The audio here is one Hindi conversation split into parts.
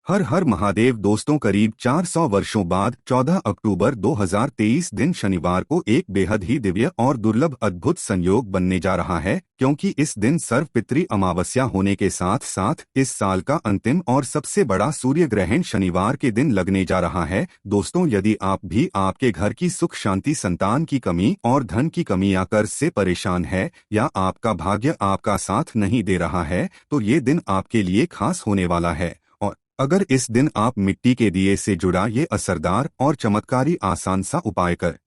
हर हर महादेव दोस्तों, करीब 400 वर्षों बाद 14 अक्टूबर 2023 दिन शनिवार को एक बेहद ही दिव्य और दुर्लभ अद्भुत संयोग बनने जा रहा है, क्योंकि इस दिन सर्वपितृ अमावस्या होने के साथ साथ इस साल का अंतिम और सबसे बड़ा सूर्य ग्रहण शनिवार के दिन लगने जा रहा है। दोस्तों, यदि आप भी आपके घर की सुख शांति, संतान की कमी और धन की कमी या कर्ज से परेशान है, या आपका भाग्य आपका साथ नहीं दे रहा है, तो ये दिन आपके लिए खास होने वाला है। अगर इस दिन आप मिट्टी के दिए से जुड़ा ये असरदार और चमत्कारी आसान सा उपाय कर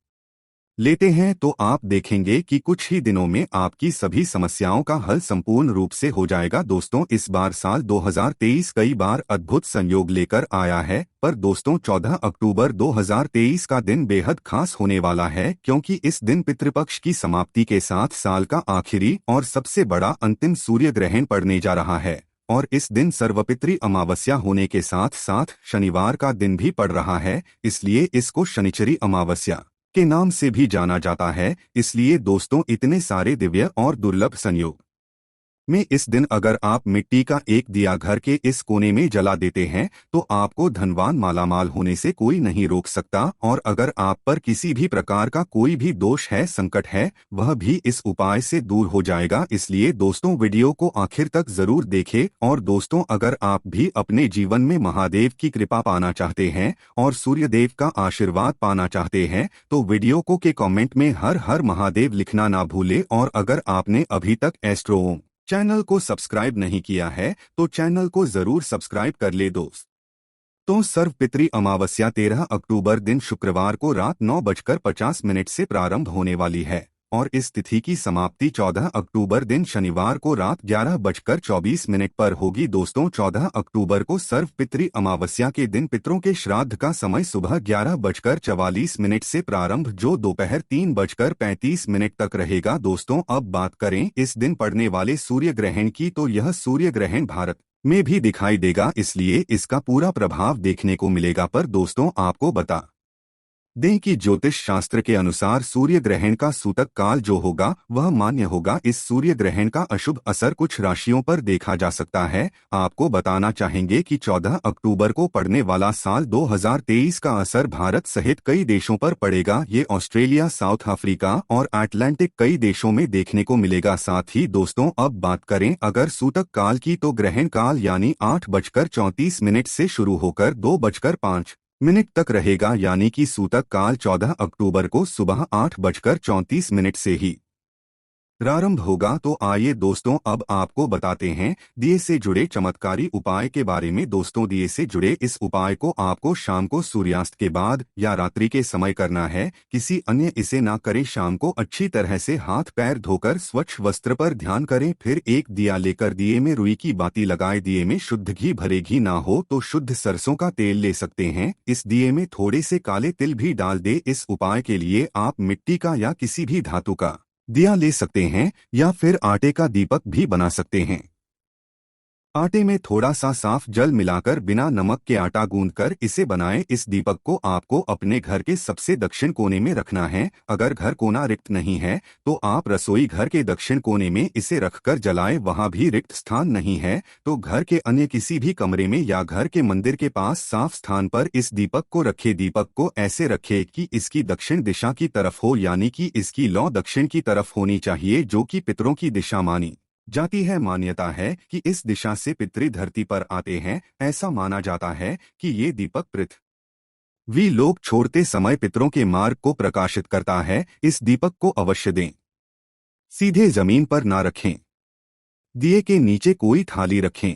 लेते हैं, तो आप देखेंगे कि कुछ ही दिनों में आपकी सभी समस्याओं का हल संपूर्ण रूप से हो जाएगा। दोस्तों, इस बार साल 2023 कई बार अद्भुत संयोग लेकर आया है, पर दोस्तों 14 अक्टूबर 2023 का दिन बेहद खास होने वाला है, क्योंकि इस दिन पितृपक्ष की समाप्ति के साथ साल का आखिरी और सबसे बड़ा अंतिम सूर्य ग्रहण पड़ने जा रहा है। और इस दिन सर्वपितृ अमावस्या होने के साथ साथ शनिवार का दिन भी पड़ रहा है, इसलिए इसको शनिचरी अमावस्या के नाम से भी जाना जाता है। इसलिए दोस्तों, इतने सारे दिव्य और दुर्लभ संयोग में इस दिन अगर आप मिट्टी का एक दिया घर के इस कोने में जला देते हैं, तो आपको धनवान मालामाल होने से कोई नहीं रोक सकता। और अगर आप पर किसी भी प्रकार का कोई भी दोष है, संकट है, वह भी इस उपाय से दूर हो जाएगा। इसलिए दोस्तों, वीडियो को आखिर तक जरूर देखें। और दोस्तों, अगर आप भी अपने जीवन में महादेव की कृपा पाना चाहते हैं और सूर्यदेव का आशीर्वाद पाना चाहते हैं, तो वीडियो को के कमेंट में हर हर महादेव लिखना ना भूले। और अगर आपने अभी तक एस्ट्रो चैनल को सब्सक्राइब नहीं किया है, तो चैनल को जरूर सब्सक्राइब कर ले दोस्त। तो सर्वपितृ अमावस्या 13 अक्टूबर दिन शुक्रवार को रात 9:50 से प्रारंभ होने वाली है, और इस तिथि की समाप्ति 14 अक्टूबर दिन शनिवार को रात 11:24 पर होगी। दोस्तों, 14 अक्टूबर को सर्वपितृ अमावस्या के दिन पितरों के श्राद्ध का समय सुबह 11:44 से प्रारंभ, जो दोपहर 3:35 तक रहेगा। दोस्तों, अब बात करें इस दिन पड़ने वाले सूर्य ग्रहण की, तो यह सूर्य ग्रहण भारत में भी दिखाई देगा, इसलिए इसका पूरा प्रभाव देखने को मिलेगा। पर दोस्तों, आपको बता दें कि ज्योतिष शास्त्र के अनुसार सूर्य ग्रहण का सूतक काल जो होगा वह मान्य होगा। इस सूर्य ग्रहण का अशुभ असर कुछ राशियों पर देखा जा सकता है। आपको बताना चाहेंगे कि 14 अक्टूबर को पड़ने वाला साल 2023 का असर भारत सहित कई देशों पर पड़ेगा। ये ऑस्ट्रेलिया, साउथ अफ्रीका और अटलांटिक कई देशों में देखने को मिलेगा। साथ ही दोस्तों, अब बात करें अगर सूतक काल की, तो ग्रहण काल यानी 8:34 से शुरू होकर 2:05 तक रहेगा, यानी कि सूतक काल 14 अक्टूबर को सुबह 8:34 से ही प्रारंभ होगा। तो आइए दोस्तों, अब आपको बताते हैं दिए से जुड़े चमत्कारी उपाय के बारे में। दोस्तों, दिए से जुड़े इस उपाय को आपको शाम को सूर्यास्त के बाद या रात्रि के समय करना है, किसी अन्य इसे ना करें। शाम को अच्छी तरह से हाथ पैर धोकर स्वच्छ वस्त्र पर ध्यान करें, फिर एक दिया लेकर दिए में रुई की बाती लगाए। दिए में शुद्ध घी, भरे घी ना हो तो शुद्ध सरसों का तेल ले सकते हैं। इस दिए में थोड़े से काले तिल भी डाल दे। इस उपाय के लिए आप मिट्टी का या किसी भी धातु का दिया ले सकते हैं, या फिर आटे का दीपक भी बना सकते हैं। आटे में थोड़ा सा साफ जल मिलाकर बिना नमक के आटा गूंदकर इसे बनाएं। इस दीपक को आपको अपने घर के सबसे दक्षिण कोने में रखना है। अगर घर कोना रिक्त नहीं है, तो आप रसोई घर के दक्षिण कोने में इसे रखकर जलाएं। वहां भी रिक्त स्थान नहीं है, तो घर के अन्य किसी भी कमरे में या घर के मंदिर के पास साफ स्थान पर इस दीपक को रखें। दीपक को ऐसे रखें कि इसकी दक्षिण दिशा की तरफ हो, यानी कि इसकी लौ दक्षिण की तरफ होनी चाहिए, जो कि पितरों की दिशा मानी जाती है। मान्यता है कि इस दिशा से पितृ धरती पर आते हैं। ऐसा माना जाता है कि ये दीपक पृथ्वी लोक छोड़ते समय पितरों के मार्ग को प्रकाशित करता है। इस दीपक को अवश्य दें, सीधे जमीन पर ना रखें। दिए के नीचे कोई थाली रखें,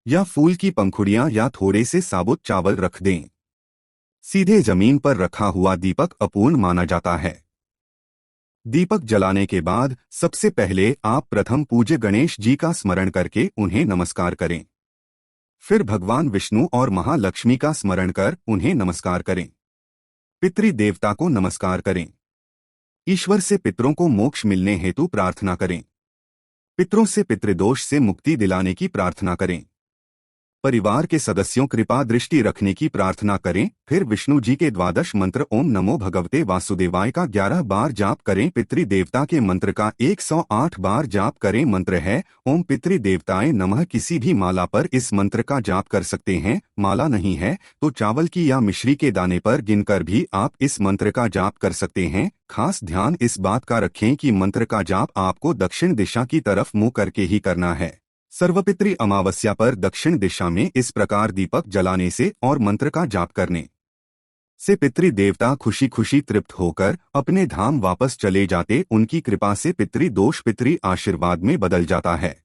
या फूल की पंखुड़ियां या थोड़े से साबुत चावल रख दें। सीधे जमीन पर रखा हुआ दीपक अपूर्ण माना जाता है। दीपक जलाने के बाद सबसे पहले आप प्रथम पूज्य गणेश जी का स्मरण करके उन्हें नमस्कार करें। फिर भगवान विष्णु और महालक्ष्मी का स्मरण कर उन्हें नमस्कार करें। पितृ देवता को नमस्कार करें। ईश्वर से पितरों को मोक्ष मिलने हेतु प्रार्थना करें। पितरों से पितृदोष से मुक्ति दिलाने की प्रार्थना करें। परिवार के सदस्यों कृपा दृष्टि रखने की प्रार्थना करें। फिर विष्णु जी के द्वादश मंत्र ओम नमो भगवते वासुदेवाय का 11 बार जाप करें। पितृ देवता के मंत्र का 108 बार जाप करें। मंत्र है ओम पितृ देवताय नमः। किसी भी माला पर इस मंत्र का जाप कर सकते हैं। माला नहीं है तो चावल की या मिश्री के दाने पर गिनकर भी आप इस मंत्र का जाप कर सकते हैं। खास ध्यान इस बात का रखें कि मंत्र का जाप आपको दक्षिण दिशा की तरफ मुंह करके ही करना है। सर्वपितृ अमावस्या पर दक्षिण दिशा में इस प्रकार दीपक जलाने से और मंत्र का जाप करने से पितृ देवता खुशी खुशी तृप्त होकर अपने धाम वापस चले जाते। उनकी कृपा से पितृ दोष पितृ आशीर्वाद में बदल जाता है।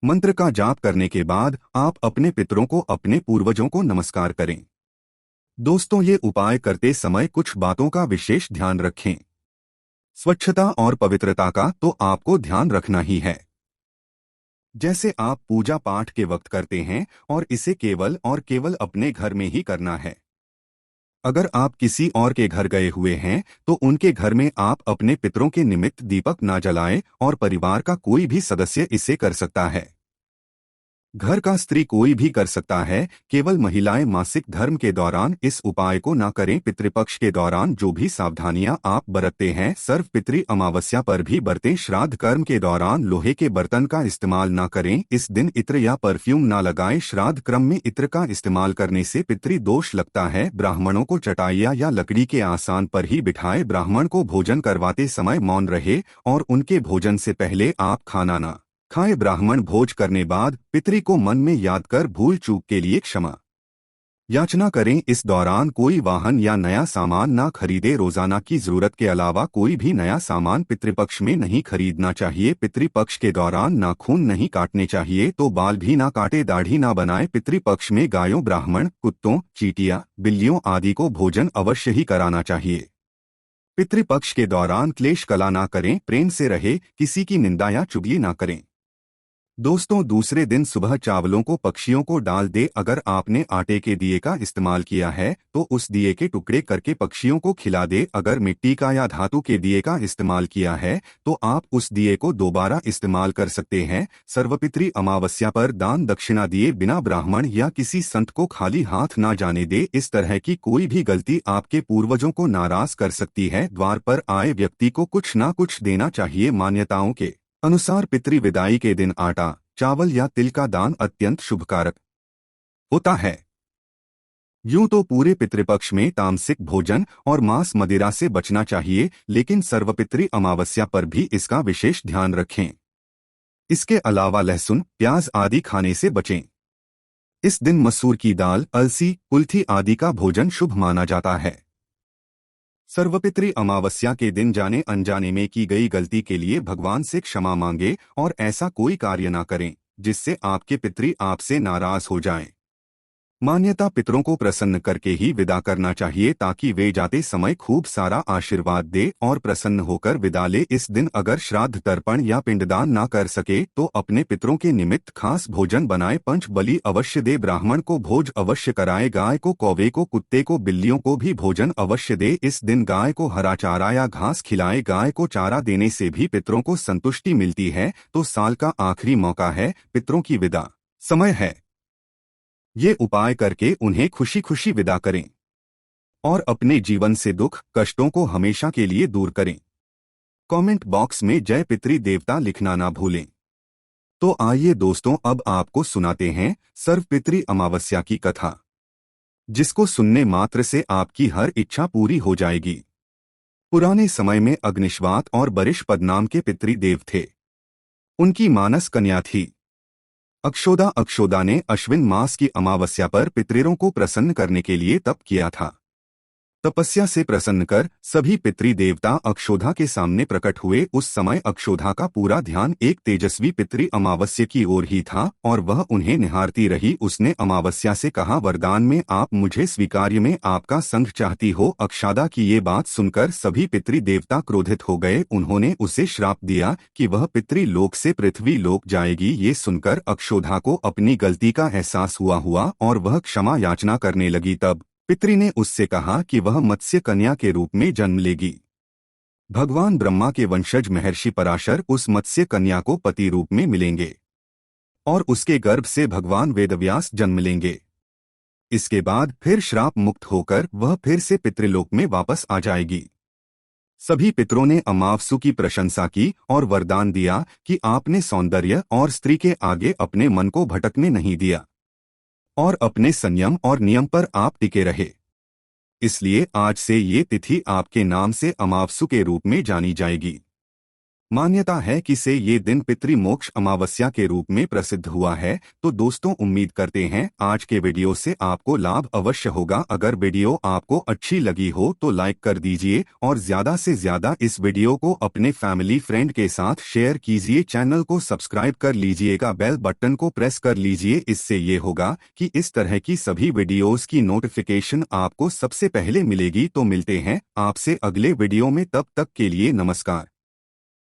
मंत्र का जाप करने के बाद आप अपने पितरों को, अपने पूर्वजों को नमस्कार करें। दोस्तों, ये उपाय करते समय कुछ बातों का विशेष ध्यान रखें। स्वच्छता और पवित्रता का तो आपको ध्यान रखना ही है। जैसे आप पूजा पाठ के वक्त करते हैं और इसे केवल और केवल अपने घर में ही करना है। अगर आप किसी और के घर गए हुए हैं तो उनके घर में आप अपने पितरों के निमित्त दीपक ना जलाएं और परिवार का कोई भी सदस्य इसे कर सकता है। घर का स्त्री कोई भी कर सकता है, केवल महिलाएं मासिक धर्म के दौरान इस उपाय को ना करें। पितृपक्ष के दौरान जो भी सावधानियां आप बरतते हैं सर्व पितृ अमावस्या पर भी बरतें। श्राद्ध कर्म के दौरान लोहे के बर्तन का इस्तेमाल ना करें। इस दिन इत्र या परफ्यूम ना लगाएं। श्राद्ध क्रम में इत्र का इस्तेमाल करने से पितृ दोष लगता है। ब्राह्मणों को चटाइया या लकड़ी के आसान पर ही बिठाए। ब्राह्मण को भोजन करवाते समय मौन रहे और उनके भोजन से पहले आप खाना ना खाएं। ब्राह्मण भोज करने बाद पितृ को मन में याद कर भूल चूक के लिए क्षमा याचना करें। इस दौरान कोई वाहन या नया सामान ना खरीदे। रोजाना की जरूरत के अलावा कोई भी नया सामान पितृपक्ष में नहीं खरीदना चाहिए। पितृपक्ष के दौरान नाखून नहीं काटने चाहिए तो बाल भी ना काटे, दाढ़ी ना बनाए। पितृपक्ष में गायों, ब्राह्मण, कुत्तों, चींटियां, बिल्लियों आदि को भोजन अवश्य ही कराना चाहिए। पितृपक्ष के दौरान क्लेश कला ना करें, प्रेम से रहे, किसी की निंदा या चुगली ना करें। दोस्तों, दूसरे दिन सुबह चावलों को पक्षियों को डाल दे। अगर आपने आटे के दिए का इस्तेमाल किया है तो उस दिए के टुकड़े करके पक्षियों को खिला दे। अगर मिट्टी का या धातु के दिए का इस्तेमाल किया है तो आप उस दिए को दोबारा इस्तेमाल कर सकते हैं। सर्वपितृ अमावस्या पर दान दक्षिणा दिए बिना ब्राह्मण या किसी संत को खाली हाथ ना जाने दे। इस तरह की कोई भी गलती आपके पूर्वजों को नाराज कर सकती है। द्वार पर आए व्यक्ति को कुछ ना कुछ देना चाहिए। मान्यताओं के अनुसार पितृ विदाई के दिन आटा, चावल या तिल का दान अत्यंत शुभकारक होता है। यूं तो पूरे पितृपक्ष में तामसिक भोजन और मांस मदिरा से बचना चाहिए, लेकिन सर्वपितृ अमावस्या पर भी इसका विशेष ध्यान रखें। इसके अलावा लहसुन, प्याज आदि खाने से बचें। इस दिन मसूर की दाल, अलसी, कुल्थी आदि का भोजन शुभ माना जाता है। सर्वपितृ अमावस्या के दिन जाने अनजाने में की गई गलती के लिए भगवान से क्षमा मांगे और ऐसा कोई कार्य ना करें जिससे आपके पितृ आपसे नाराज हो जाएं। मान्यता पितरों को प्रसन्न करके ही विदा करना चाहिए ताकि वे जाते समय खूब सारा आशीर्वाद दे और प्रसन्न होकर विदा ले। इस दिन अगर श्राद्ध तर्पण या पिंडदान ना कर सके तो अपने पितरों के निमित्त खास भोजन बनाए, पंच बलि अवश्य दे, ब्राह्मण को भोज अवश्य कराए, गाय को, कौवे को, कुत्ते को, बिल्लियों को भी भोजन अवश्य दे। इस दिन गाय को हरा चारा या घास खिलाए। गाय को चारा देने से भी पितरों को संतुष्टि मिलती है। तो साल का आखिरी मौका है, पितरों की विदा समय है। ये उपाय करके उन्हें खुशी खुशी विदा करें और अपने जीवन से दुख कष्टों को हमेशा के लिए दूर करें। कमेंट बॉक्स में जय पितृ देवता लिखना ना भूलें। तो आइए दोस्तों, अब आपको सुनाते हैं सर्वपितृ अमावस्या की कथा, जिसको सुनने मात्र से आपकी हर इच्छा पूरी हो जाएगी। पुराने समय में अग्निश्वात और बरिष्पद नाम के पितृदेव थे। उनकी मानस कन्या थी अक्षोदा। अक्षोदा ने अश्विन मास की अमावस्या पर पितरों को प्रसन्न करने के लिए तप किया था। तपस्या से प्रसन्न कर सभी पितृ देवता अक्षोधा के सामने प्रकट हुए। उस समय अक्षोधा का पूरा ध्यान एक तेजस्वी पितृ अमावस्या की ओर ही था और वह उन्हें निहारती रही। उसने अमावस्या से कहा, वरदान में आप मुझे स्वीकार्य में आपका संग चाहती हो। अक्षादा की ये बात सुनकर सभी पितृ देवता क्रोधित हो गए। उन्होंने उसे श्राप दिया कि वह पितृ लोक से पृथ्वी लोक जाएगी। ये सुनकर अक्षोधा को अपनी गलती का एहसास हुआ और वह क्षमा याचना करने लगी। तब पितृ ने उससे कहा कि वह मत्स्य कन्या के रूप में जन्म लेगी। भगवान ब्रह्मा के वंशज महर्षि पराशर उस मत्स्य कन्या को पति रूप में मिलेंगे। और उसके गर्भ से भगवान वेदव्यास जन्म लेंगे। इसके बाद फिर श्राप मुक्त होकर वह फिर से पितृलोक में वापस आ जाएगी। सभी पितरों ने अमावस्या की प्रशंसा की और वरदान दिया कि आपने सौंदर्य और स्त्री के आगे अपने मन को भटकने नहीं दिया और अपने संयम और नियम पर आप टिके रहे। इसलिए आज से ये तिथि आपके नाम से अमावस्या के रूप में जानी जाएगी। मान्यता है कि से ये दिन पितृमोक्ष अमावस्या के रूप में प्रसिद्ध हुआ है। तो दोस्तों, उम्मीद करते हैं आज के वीडियो से आपको लाभ अवश्य होगा। अगर वीडियो आपको अच्छी लगी हो तो लाइक कर दीजिए और ज्यादा से ज्यादा इस वीडियो को अपने फैमिली फ्रेंड के साथ शेयर कीजिए। चैनल को सब्सक्राइब कर लीजिएगा, बेल बटन को प्रेस कर लीजिए। इससे ये होगा कि इस तरह की सभी वीडियोस की नोटिफिकेशन आपको सबसे पहले मिलेगी। तो मिलते हैं आपसे अगले वीडियो में, तब तक के लिए नमस्कार।